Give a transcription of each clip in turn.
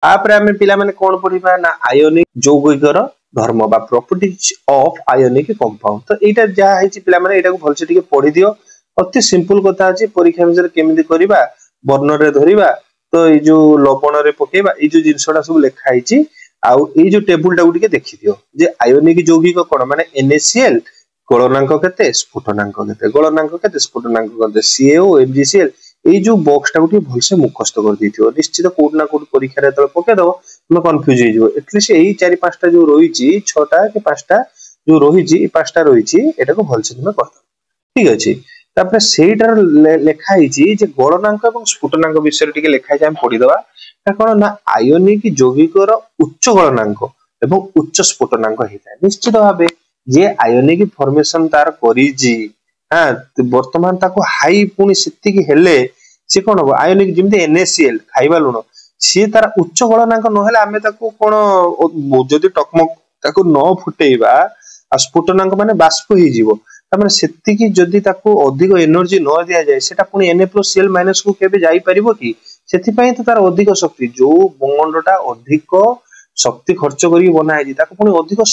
आपरे आमे पिला माने कोन पढिबा ना आयोनिक यौगिकर धर्म बा प्रॉपर्टीज ऑफ आयोनिक कंपाउंड। तो एटा जा हेची पिला माने एटा को भलसे टिके पढि दियो। अति सिंपल कथा अछि परीक्षा विषय केमिति करिबा बर्णन रे धरिबा। तो ए जो लवण रे पकेबा ए जो जिंसडा सब लेखा हेची आउ ए जो टेबल टा गुटिके देखि दियो जे आयोनिक यौगिक कोन माने NaCl गलनांक केते स्फुटनांक केते गलनांक केते स्फुटनांक केते CaO MgCl ए जो बॉक्स टा गुटी भलसे मुखस्त कर दिथियो निश्चित कोड ना कोड परीक्षा रे त पके दो तुम कंफ्यूज हे जो एटलीस्ट एही 4-5 टा जो रहिची 6 टा के 5 टा जो रहिची 5 टा रहिची एटा को भलसे तुम कर दो ठीक अछि। तापर सेटार लेखा हेची जे गलनांक एवं स्फुटनांक विषय टिके लेखा हेची हम पढि दबा ता कोन ना आयोनिक यौगिकर उच्च गलनांक एवं उच्च स्फुटनांक हेता निश्चित भाबे जे आयोनिक फॉर्मेशन तार करिजी हां वर्तमान ताको हाई पुनी सित्ति की हेले से कोन हो आयोनिक जिमते NaCl खाइबा लुण सी तार उच्च गलनांक न हेले आमे ताको कोन जदी टकमक ताको न फुटेइबा आ स्फुटनांक माने बाष्प ही जीवो तामे सेत्ति की जदी ताको अधिक एनर्जी न दिया जाय सेटा पुनी Na+Cl- को केबे जाई परिबो की सेति पई त तार अधिक शक्ति जो बंगंडटा अधिक शक्ति खर्च करी बना है ताको पुनी अधिक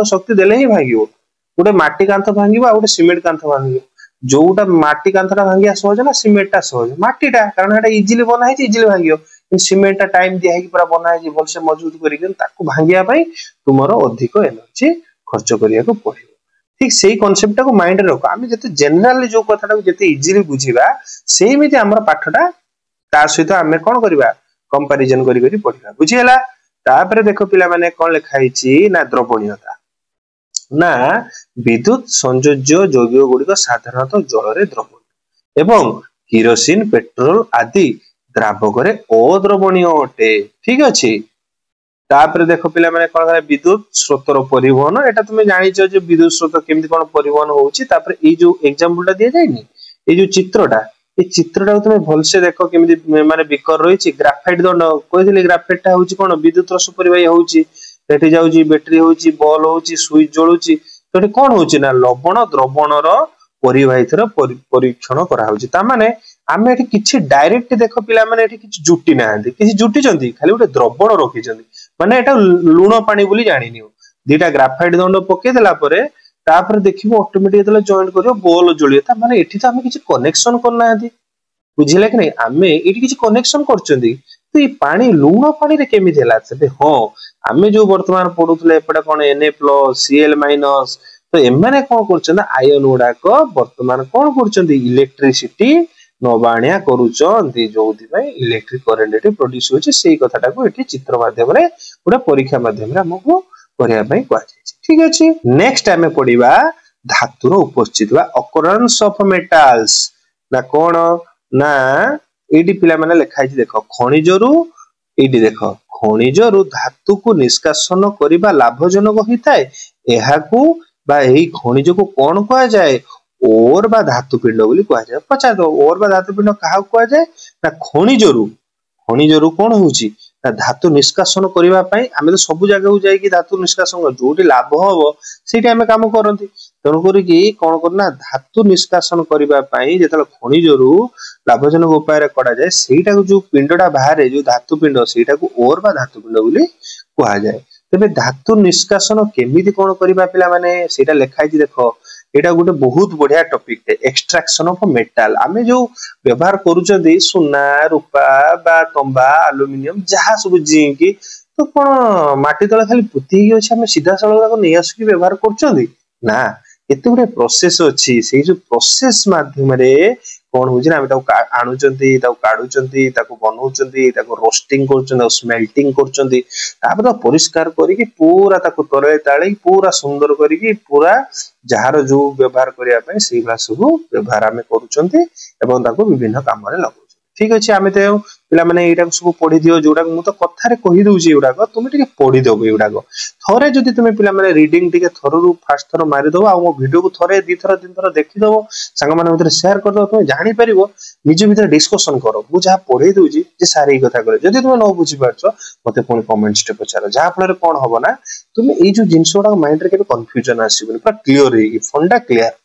शक्ति देले ही भागियो गोटे माटी कांथ भांगिबा गोटे सिमेंट कांथ भांगिबो जोटा माटी कांथटा भांगिया सहज ना सिमेंटटा सहज माटीटा कारण एटा इजीली बना है इजीली भांगियो सिमेंटटा टाइम दिया है कि पूरा बना है भलसे मजबूत करी ताको भांगिया पई तुमरो अधिक एनर्जी खर्च करिया को पड़ियो ठीक सेही कांसेप्ट को माइंड रे रखो आमे जते जनरली जो कथाटा जते इजीली बुझीबा सेमिति हमर पाठटा ता सहित आमे कोन करबा कंपैरिजन करी करी पढिबा बुझियला। तापर देखो पिला माने कोन लिखा हिची ना द्रवणीयता ना विद्युत संयोज्य यौगिक गुड़िक साधारणतः जल रे द्रवणीय एवं किरोसिन पेट्रोल आदि द्रावक रे अद्रवणीय अटे ठीक अछि। तापर देखो पिला माने कोन करे विद्युत स्रोतर परिवहन एटा तुमे जानि छ जे विद्युत स्रोत केमति कोन परिवहन होउची तापर ए जो एग्जांपल टा दिया जायनी ए जो चित्रटा ए चित्रटा तुमे भलसे देखो केमति माने बिकर रहिची ग्राफाइट दंड कहिदिले ग्राफाइट टा होउची कोन विद्युत रस परिवाही होउची एठी जाउची बैटरी होउची बॉल होउची स्विच जळुची तो एठी कोन होउची ना लवण द्रवणर परिवाहितर परीक्षण करा होउची ता माने आमे एठी किछि डायरेक्ट देखो पिला माने एठी किछि जुटी नाहंती किछि जुटी जंती खाली उठे द्रवण रखि जंती माने एटा लूण पानी बोली जानि नियो दीटा ग्राफाइट दंड पके देला परे तापर देखिबो ऑटोमेटिक देला जॉइन करियो बॉल जळियो ता माने एठी तो आमे किछि कनेक्शन करना हंती बुझिले कि नै आमे एठी किछि कनेक्शन करचंदी तो ई पानी लूण पानी रे केमि देला से हो आमे जो वर्तमान पढुतले एपडा कोन Na+Cl- तो एमाने कोन करचंदा आयन उडाक वर्तमान कोन करचंदी इलेक्ट्रिसिटी नबाणिया करूचंदी जोथि पई इलेक्ट्रिक करंट एठी प्रोड्यूस होची सेही कथाटा को एठी चित्र माध्यम रे गोटे परीक्षा माध्यम रे हमकु करिया पई कहै छै ठीक अछि। नेक्स्ट आमे पढिबा धातुर उपस्थित बा अकरेंस ऑफ मेटल्स ना कोन ना एडी पिला माने लेखाइ छै देखो खनिजरु एडी देखो खनिजरु धातु को निष्कासन करिबा लाभजनक होइताय एहाकू बा एही खनिज को कोन कहै जाय ओर बा धातु पिंड बोली कहै जाय पचा दो ओर बा धातु पिंड काहा कहै जाय ना खनिजरु कोन होउची ना धातु निष्कासन करिबा पई आमे तो सब जगह हो जाय कि धातु निष्कासन जोटी लाभ होबो सेठी आमे काम करंती तनो करी कि कोन करना धातु निष्कासन करिबा पई जेतल खनिजरु लाभजनक उपाय रे करा जाय सेटा को जो पिंडटा बाहर जो धातु पिंड सेटा को ओर बा धातु पिंड बोली कहै जाय। तबे धातु निष्कासन केमिति कोन करिबा पिला माने सेटा लेखाइ छि देखो एटा गोटे बहुत बढ़िया टॉपिक है एक्सट्रैक्शन ऑफ मेटल आमे जो व्यवहार करूचंदी सुना रूपा बा तंबा एल्युमिनियम जहा सब जिंक तो कोन माटी तळे खाली पुती अछि आमे सीधा सळगा को नै आसु व्यवहार करचंदी ना एते गुटे प्रोसेस अछि सेही जो प्रोसेस माध्यम रे कोन होजी ना आमे ताको आनुचंदी ताको काडुचंदी ताको बनौचंदी ताको रोस्टिंग करचंदी ताको स्मेल्टिंग करचंदी तापर परिष्कार करी कि पूरा ताको तरे ताळी पूरा सुंदर करी कि पूरा जहार जो व्यवहार करिया पय सेही भा सब व्यवहार आमे करूचंती एवं ताको विभिन्न काम रे लागो ठीक अछि आमे ते पिला माने एटा सब पढि दियो जोडा मु तो कथा रे कहि दउची एडा को तुमे टिके पढि देबो एडा को थरे जदी तुमे पिला माने रीडिंग टिके थररु फर्स्ट थर मारि दबो आ मो वीडियो को थरे दी थर तीन थर देखि दबो संग माने भीतर शेयर कर दबो तुमे जानि परिबो निज भीतर डिस्कशन करो मु जहा पढि दउची जे सारी कथा करे जदी तुमे न बुझि पारछो मते कोन कमेंट्स टे पचारो जहा फल रे कोन हबो ना तुमे ए जो जिंसोडा माइंड रे केबे कंफ्यूजन आसीबो पूरा क्लियर हेगी फंडा क्लियर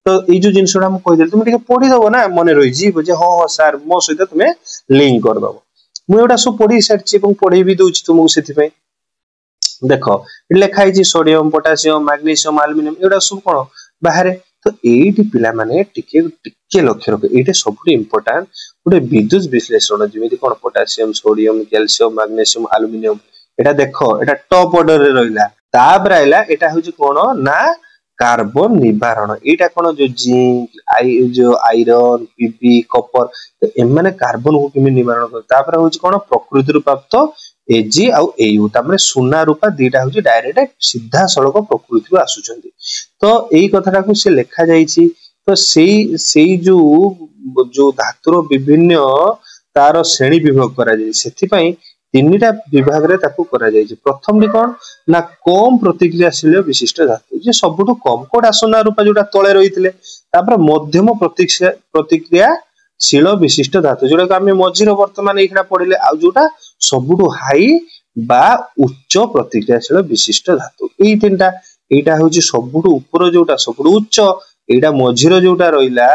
तो ए जो जिंसोडा मु कहि देली तुमे टिके पढि दबो ना मने रहि जी जे हां हां सर मो सहित तुमे लिंक कर दबो ମୁଁ एटा सब पढ़ी सारछि ଏବଂ पढ़ेई भी दउछि तुमको सेति पय देखो लिखाई छी सोडियम पोटासियम मैग्नीशियम एल्युमिनियम एटा सब कोन बाहर तो एटी पिला माने टिके टिके लक्ष्य रख एटे सबटु इंपोर्टेंट गोटे विद्युत विश्लेषण जेमिति कोन potassium sodium calcium magnesium aluminium एटा देखो एटा टॉप ऑर्डर रे रहिला तापर आइला एटा होची कोन ना कार्बन निवारण एटा कोन जो जिंक जो आयरन पीबी कॉपर तो एमाने कार्बन को किमि निवारण कर तापर होची कोन प्रकृति रु प्राप्त एजी आउ एयू तामने सुना रूपा दीटा होची डायरेक्ट सीधा सड़क प्रकृति रु आसुचंदी तो एई कथाटा को से लिखा जाईची तो सेई जो धातुर विभिन्न तार श्रेणी विभाग करा जाय सेथि पई तीनटा विभाग रे ताकू करा जाय प्रथम डी कोन ना कम प्रतिक्रियाशील विशिष्ट धातु जे सबटु कम कोडा सोना रूपा जोटा तळे रहितले तापर मध्यम प्रतिक्रियाशील विशिष्ट धातु जोटा आमे मझिरो वर्तमान एखडा पढिले आ जोटा सबटु हाई बा उच्च प्रतिक्रियाशील विशिष्ट धातु एई तीनटा एटा होची सबटु ऊपर जोटा सबटु उच्च एटा मझिरो जोटा रहिला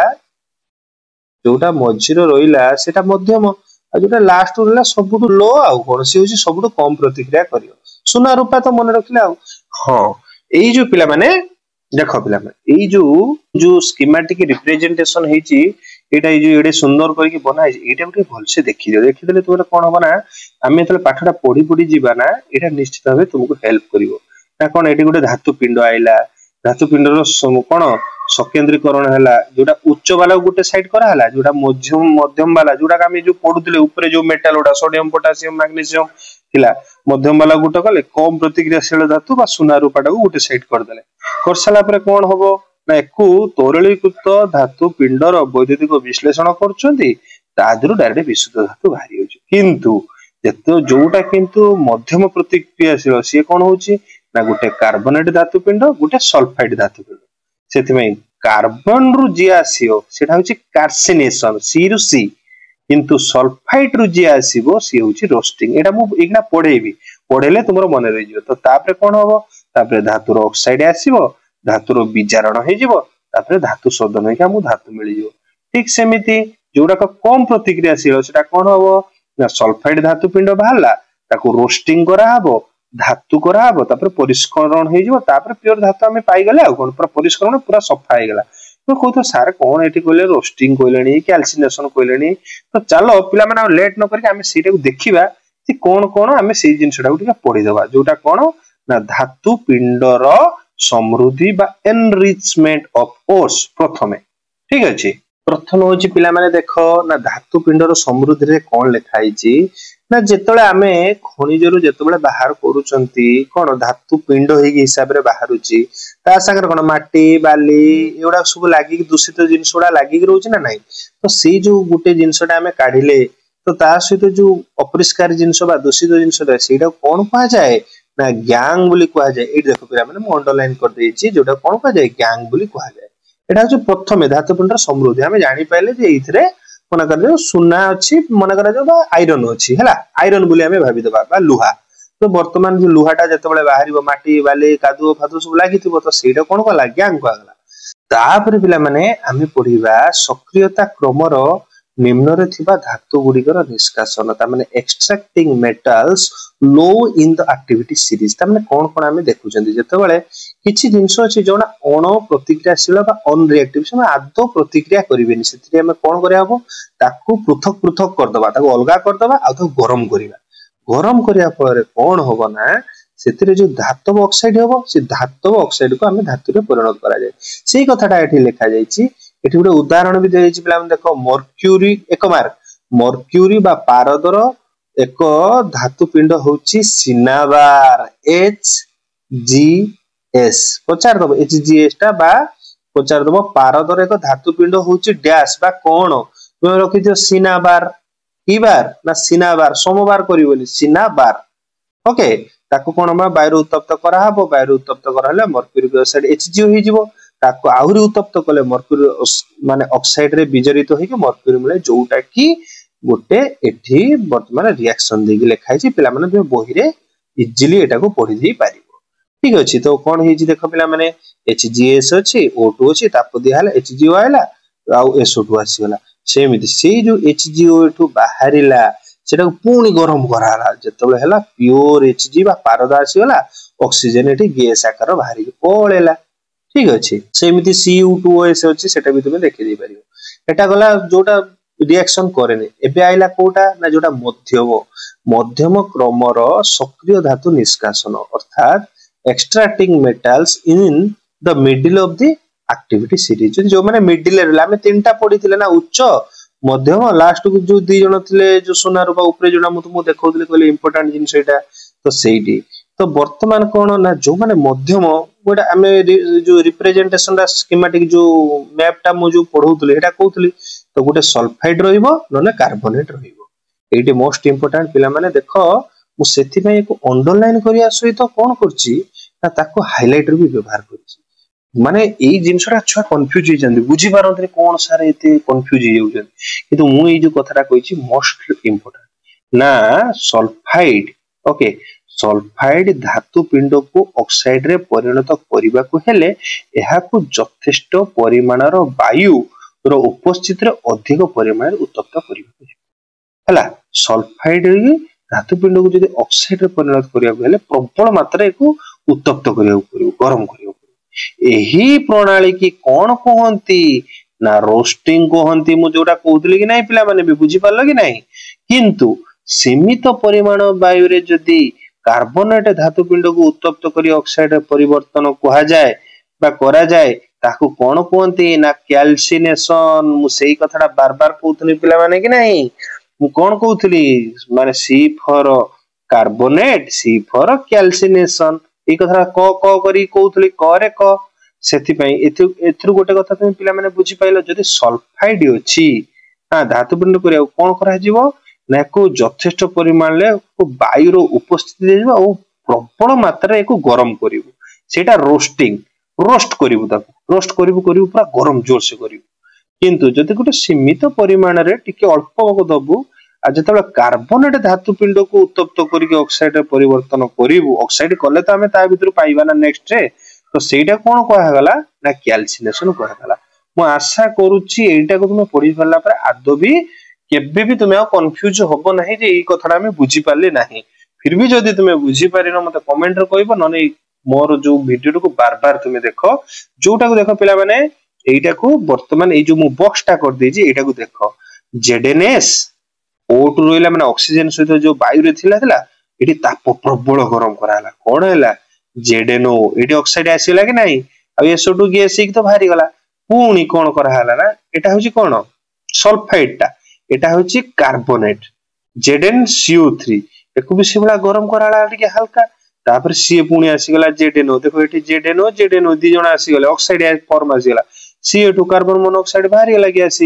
सेटा मध्यम आ जोटा लास्ट रहला सबटु लो आ कोन से होची सबटु कम प्रतिक्रिया करियो सोना रूपा तो मन रखले आ हां एई जो पिला माने देखो पिला माने एई जो स्कीमेटिक रिप्रेजेंटेशन हेची एटा जो एडे सुंदर करके बनाई एटा गुटे भल से देखिदेले तोरे कोन होबा ना आमे तले पाठटा पढी जीवा ना एटा निश्चित भाबे तुमको हेल्प करिवो ना कोन एटी गुटे धातु पिंड आइला धातु पिंडर कोन सकेंद्रीकरण हैला जोटा उच्च वाला गुटे साइड करा हैला जोटा मध्यम वाला जोटा आमे जो पढुतले ऊपर जो मेटल ओडा सोडियम पोटासियम मैग्नीशियम थिला मध्यम वाला गुटे कले कम प्रतिक्रियाशील धातु बा सोना रूपाटा को गुटे साइड कर देले कर साला पर कोन होबो ना एकु तोरलीकृत धातु पिंडर वैद्युतिक विश्लेषण करछंती तादरु डायरेक्ट विशुद्ध धातु बाहरी होची किंतु जेतो जोटा किंतु मध्यम प्रतिक्रियाशील से कोन होची ना गुटे कार्बोनेट धातु पिंड गुटे सल्फाइड धातु पिंड सेति में कार्बन रु जे आसीओ सेटा होची कार्सिनेशन सी रु सी किंतु सल्फाइड रु जे आसीबो सी होची रोस्टिंग एटा मु एकना पढेबी पढेले तुमरो मन रहि जिवो तो तापरे कोन होबो तापरे धातुर ऑक्साइड आसीबो धातुर विजारण हे जिवो तापरे धातु शोधन हे हमु धातु मिलि जिवो ठीक सेमिति जोडा कम प्रतिक्रियाशील सेटा कोन होबो ना सल्फाइड धातु पिंड बाहला ताको रोस्टिंग करा हबो धातु करा हबो तापर परिष्करण हे जिवो तापर प्योर धातु हमें पाई गले आ कोन पूरा परिष्करण पूरा सफा हे गेला तो कहतो सार कोन एठी कहले रोस्टिंग कहलेनी कैल्सिनेशन कहलेनी तो चलो पिला माने लेट न करके हमें सीटा को देखिबा कि कोन कोन हमें सेई जिंसडा को टिका पढी देबा जोटा कोन ना धातु पिंडर समृद्धि बा एनरिचमेंट ऑफ ओर्स प्रथमे ठीक अछि प्रथम होची पिला माने देखो ना धातु पिंडर समृद्धि रे कोन लिखाई छी ना जेतले आमे खनिजरु जेतबेले बाहर करूचंती कोन धातु पिंड हेगी हिसाब रे बाहरुची ता संगर कोन माटी बाली एउडा सब लागी दूषित जिंसडा लागी रहउची ना नाही तो से जो गुटे जिंसडा आमे काढिले तो ता सहित जो अपरिष्कार जिंस बा दूषित जिंसडा सेटा कोन कहा जाय ना गैंग बोली कहा जाय ए देखो पिला माने मु अंडरलाइन कर देछि जोटा कोन कहा जाय गैंग बोली कहा जाय एटा जो प्रथमे धातु पिंडर समृद्धि हमें जानि पाइले जे इथरे मन कर जो सुना अछि मन कर जो बा आयरन अछि हला आयरन बोली हमें भाबी दबा बा लोहा तो वर्तमान जो लोहाटा जतबेले बाहरिबो माटी बाली कादुओ फादो सब लागिथिबो तो सेटा कोन कला गैंग कहला तापर पिला माने हमें पढिबा सक्रियता क्रमर निम्न रे थिबा धातु गुडिकर निष्कासन ता माने extracting metals low in the activity series ता माने कोन कोन हमें देखुचंदी जतबेले किछि जिंस अछि जोना अण प्रतिक्रियाशील बा अनरिएक्टिव से आदो प्रतिक्रिया करिवेनी सेति हमें कोन करे हबो ताकू पृथक पृथक कर दबा ताकू अलगा कर दबा आ तो गरम करिया पर कोन होबो ना सेतिरे जो धातव ऑक्साइड होबो से धातव ऑक्साइड को हमें धातु रे परिणत करा जाय सेही कथाटा एठी लिखा जायछि एठी गुटे उदाहरण भी देछि पिला हम देखो मर्क्यूरी एक मार्क मर्क्यूरी बा पारदर एक धातु पिंड होछि सिनाबार HGS पचार दबो HGS टा बा पचार दबो पारदर एक धातु पिंड होछि डैश बा कोन तुम रखि दियो सिनाबार की बार ना सिनाबार सोमवार करी बोली सिनाबार ओके ताको कोन बा बायरो उत्तप्त करा हबो बायरो उत्तप्त करा हले मर्क्यूरिक ऑक्साइड HGO हे जिवो ताको आहुरी उत्तप्त कले मर्क्यूरी माने ऑक्साइड रे विजरित होई के मर्क्यूरी मिले जोटा की गोटे एठी वर्तमान रिएक्शन देगी लिखाई छी पिला माने बही रे इजीली एटा को पढी देई पारिबो ठीक अछि तो कोन हे जी देखो पिला माने HGS अछि O2 अछि ताप दिया हला HGO आइला आ SO2 आसीगला सेमिति से जो HGO एठू बाहरिला सेटा पुणी गरम कराला जेतबेले हला प्योर Hg बा पारदा आसीगला ऑक्सीजन एठी गैस आकार बाहरी पळेला ठीक अछि सेमिति Cu2OS अछि सेटा भी तुमे देखि दे परियो एटा गला जोटा रिएक्शन करेनी एबे आइला कोटा ना जोटा मध्यम क्रमर सक्रिय धातु निष्कासन अर्थात extracting metals in the middle of the activity series जो माने मिडिल रे हमें तीनटा पढिथिले ना उच्च मध्यम लास्ट को जो दी जण थिले जो सोना रूपा ऊपर जणा मु तुमको देखौथिले कहले इंपोर्टेंट जिंस एटा तो सेठी तो वर्तमान कोन ना जो माने मध्यम गोटा हमें जो रिप्रेजेंटेशन दा स्कीमेटिक जो मैप टा मु जो पढौथिले एटा कहउथिले तो गोटे सल्फाइड रहिबो नने कार्बोनेट रहिबो एटी मोस्ट इंपोर्टेंट पिला माने देखो मु सेथि पय एको अंडरलाइन करिया सहित कोन करछि ना ताको हाइलाइटर भी व्यवहार करछि माने एई जिंसटा छुआ कंफ्यूज हो जंदी बुझी पारंतरे कोन सारे एते कंफ्यूज हो जंदी किंतु मु एई जो कथाटा कहिछि मोस्ट इंपोर्टेंट ना सल्फाइड ओके सल्फाइड धातु पिंड को ऑक्साइड रे परिणत करिबा को हेले एहा को यथेष्ट परिमाणर वायु रो उपस्थिति रे अधिक परिमाण उत्तप्त करिबा हला सल्फाइड धातु पिंड को जदि ऑक्साइड रे परिणत करिया हेले प्रबल मात्रा को उत्तप्त करिया पड़िबो गरम करिया पड़िबो एही प्रणाली की कोन कहंती ना रोस्टिंग कहंती मु जोटा कहउतली कि नै पिला माने भी बुझी पारलो कि नै किंतु सीमित परिमाण वायु रे जदि कार्बोनेट धातु पिंड को उत्तप्त करी ऑक्साइड रे परिवर्तन कहा जाए बा करा जाए ताकू कोन कहंती ना कैल्सिनेशन मु सेही कथाटा बार बार कहउतली पिला माने कि नै मु कोन कहउतली माने C for carbonate C for calcination ए कथा क करी कहउतली करे क सेति पई एथु गोटे कथा तुम पिला माने बुझी पाइलो जदि सल्फाइड अछि हां धातु पिंड करिया कोन करा जिवो ना को यथेष्ट परिमाण ले वायु रो उपस्थिति देबो ओ प्रबल मात्रा एको गरम करिवो सेटा रोस्ट करिवो ताको रोस्ट करिवो पूरा गरम जोर से करिवो किंतु जदि गोटे सीमित परिमाण रे टिके अल्प को दबु आ जतबे कार्बोनेट धातु पिंड को उत्तप्त करिके ऑक्साइड रे परिवर्तन करिवो ऑक्साइड कले त हमें ता भीतर पाइबा ना नेक्स्ट रे तो सेटा कोन कहा गला ना कैल्सिनेशन कहा गला मु आशा करूची एटा को तुम पढि परला पर आदो भी केबे भी तुमे कंफ्यूज होबो नाही जे ई कथाडा में बुझी पाले नाही फिर भी जदि तुमे बुझी पारिनो मते कमेंट रे कहबो नने मोर जो वीडियो को बार बार तुमे देखो जोटा को देखो पिला माने एटा को वर्तमान ए जो मु बॉक्स टा कर देजी एटा को देखो ZNS O2 रोइला माने ऑक्सीजन सहित जो वायु रे थिला एटी ताप प्रबल गरम कराला कोन हैला ZNO एटी ऑक्साइड आसीला कि नाही आ SO2 गैस एक तो भारी गला पुणी कोन करा हला ना एटा होची कोन सल्फाइड टा एटा होची कार्बोनेट ZnCO3 एको भी सिबला गरम कराला टिके हल्का तापर सी पुणी आसी गला ZNO देखो एटी ZNO दी जण आसी गले ऑक्साइड फॉर्म आसी गला CO2 कार्बन मोनोऑक्साइड भारी गला गैस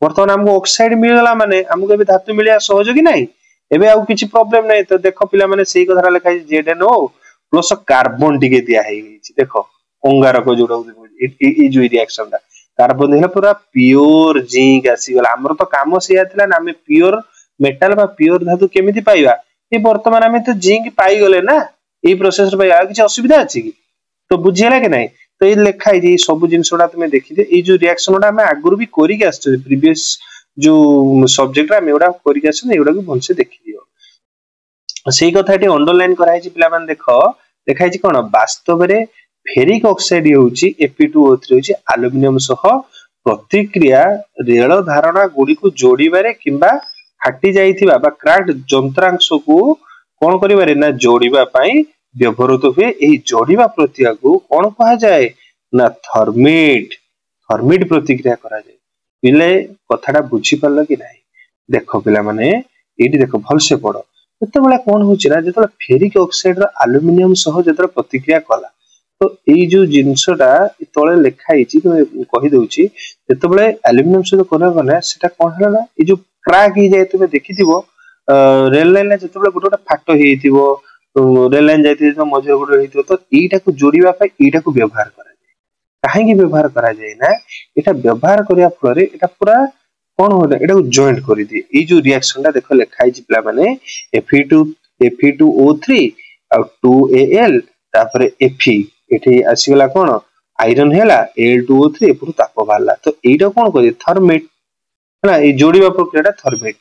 वर्तमान हमको ऑक्साइड मिल गला माने हमको भी धातु मिलिया सहज कि नाही एबे आ किछि प्रॉब्लम नाही तो देखो पिला माने सेही कथरा लिखा है ZNO प्लस कार्बन टिके दिया है देखो अंगारक जोडा ई जो रिएक्शन दा कार्बन देला पूरा प्योर जिंक आसी गला हमर तो काम सेया थिला ना हमें प्योर मेटल बा प्योर धातु केमिति पाइबा ए वर्तमान हमें तो जिंक पाई गले ना ए प्रोसेस रे आ किछि असुविधा अछि कि तो बुझियला कि नाही तो ये लिखा है जे सब जिंसडा तुमे देखि दे ए जो रिएक्शनडा हमें आगुर भी करि के आछे प्रीवियस जो सब्जेक्ट रा मेडा करि के आछे एडा को भलसे देखि दियो सेही कथाटी अंडरलाइन कराई छि पिला मान देखो देखाई छि कोन वास्तव रे फेरिक ऑक्साइड होउची Fe2O3 होउची एल्युमिनियम सह प्रतिक्रिया रेल धारणा गुडी को जोडीबारे किंबा फाटी जाईथिबा बा क्रैक्ड जंत्रांश को कोन करिबारे ना जोडीबा पई व्यवहृत हुए एही जोडीबा प्रक्रिया को कोन कहा जाए ना थर्मिट प्रतिक्रिया करा जाए पिले कथाटा बुझी पारल कि नाही देखो पिला माने एठी देखो भलसे पढो एते बेला कोन होची ना जेतले फेरिक ऑक्साइड रो एल्युमिनियम सह जेतले प्रतिक्रिया कला तो एई जो जिंसटा तळे लेखाई छि कहि दउची जेते बेले एल्युमिनियम सह कोना कोना सेटा कोन हला ना ए जो क्रैक ही जाय तुमे देखिथिबो रेल लाइन ला जेते बेले गोटे फाटो हेइथिबो रेल लाइन जायति तो मझे गोटे हेइथिबो तो एटा को जोडीबा पय एटा को व्यवहार करा जाय काहे की व्यवहार करा जाय ना एटा व्यवहार करिया फलरे एटा पूरा कोन होले एटा को जॉइंट करि दे ए जो रिएक्शन ता देखो लेखाई छि पिला माने Fe2O3 आ 2Al तापर Fe एठी आसीगला कोन आयरन हैला Al2O3 पुरु ताप बारला तो एटा कोन करि थर्मेट हला ए जोडीबा प्रक्रियाटा थर्मेट